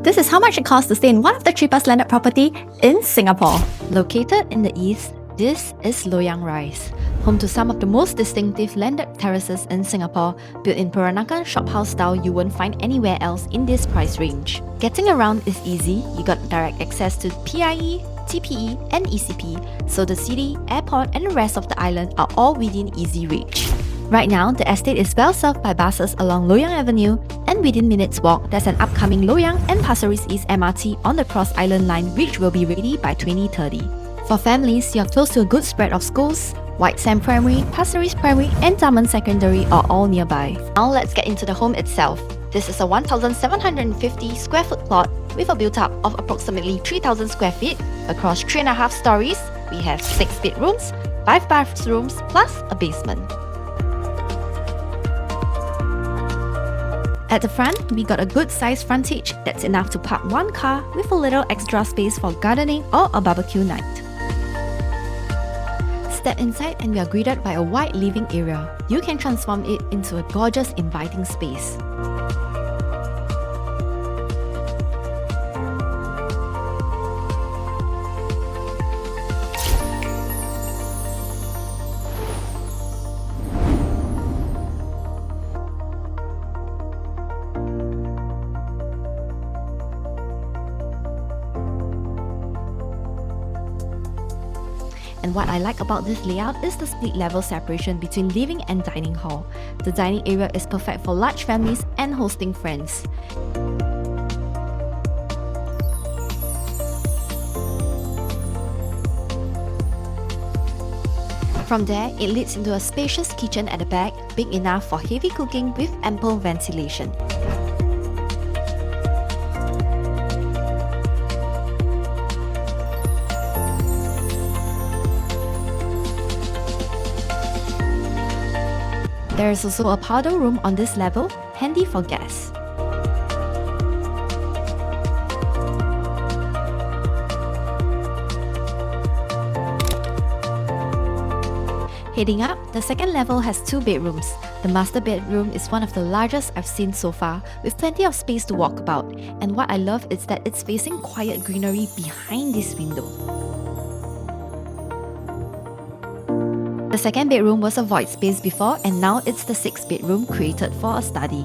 This is how much it costs to stay in one of the cheapest landed property in Singapore. Located in the east, this is Loyang Rise, home to some of the most distinctive landed terraces in Singapore, built in Peranakan shophouse style you won't find anywhere else in this price range. Getting around is easy. You got direct access to PIE, TPE and ECP, so the city, airport and the rest of the island are all within easy reach. Right now, the estate is well served by buses along Loyang Avenue, and within minutes walk, there's an upcoming Loyang and Pasir Ris East MRT on the Cross Island line which will be ready by 2030. For families, you're close to a good spread of schools. White Sand Primary, Pasir Ris Primary and Taman Secondary are all nearby. Now let's get into the home itself. This is a 1,750 square foot plot with a build-up of approximately 3,000 square feet across 3.5 stories. We have 6 bedrooms, 5 bathrooms plus a basement. At the front, we got a good sized frontage that's enough to park one car with a little extra space for gardening or a barbecue night. Step inside and we are greeted by a wide living area. You can transform it into a gorgeous, inviting space. And what I like about this layout is the split level separation between living and dining hall. The dining area is perfect for large families and hosting friends. From there, it leads into a spacious kitchen at the back, big enough for heavy cooking with ample ventilation. There is also a powder room on this level, handy for guests. Heading up, the second level has 2 bedrooms. The master bedroom is one of the largest I've seen so far, with plenty of space to walk about. And what I love is that it's facing quiet greenery behind this window. The second bedroom was a void space before, and now it's the 6th bedroom created for a study.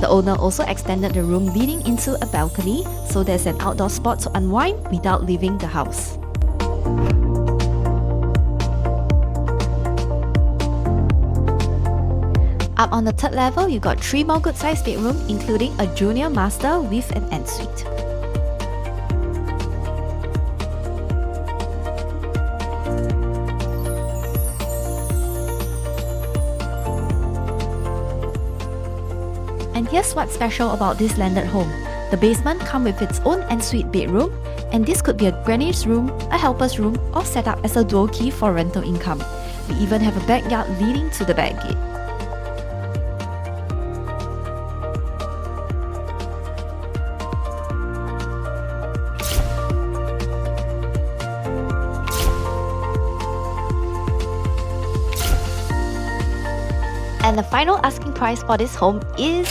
The owner also extended the room leading into a balcony, so there's an outdoor spot to unwind without leaving the house. Up on the 3rd level, you got 3 more good-sized bedrooms, including a junior master with an ensuite. And here's what's special about this landed home. The basement comes with its own ensuite bedroom, and this could be a granny's room, a helper's room, or set up as a dual key for rental income. We even have a backyard leading to the back gate. And the final asking price for this home is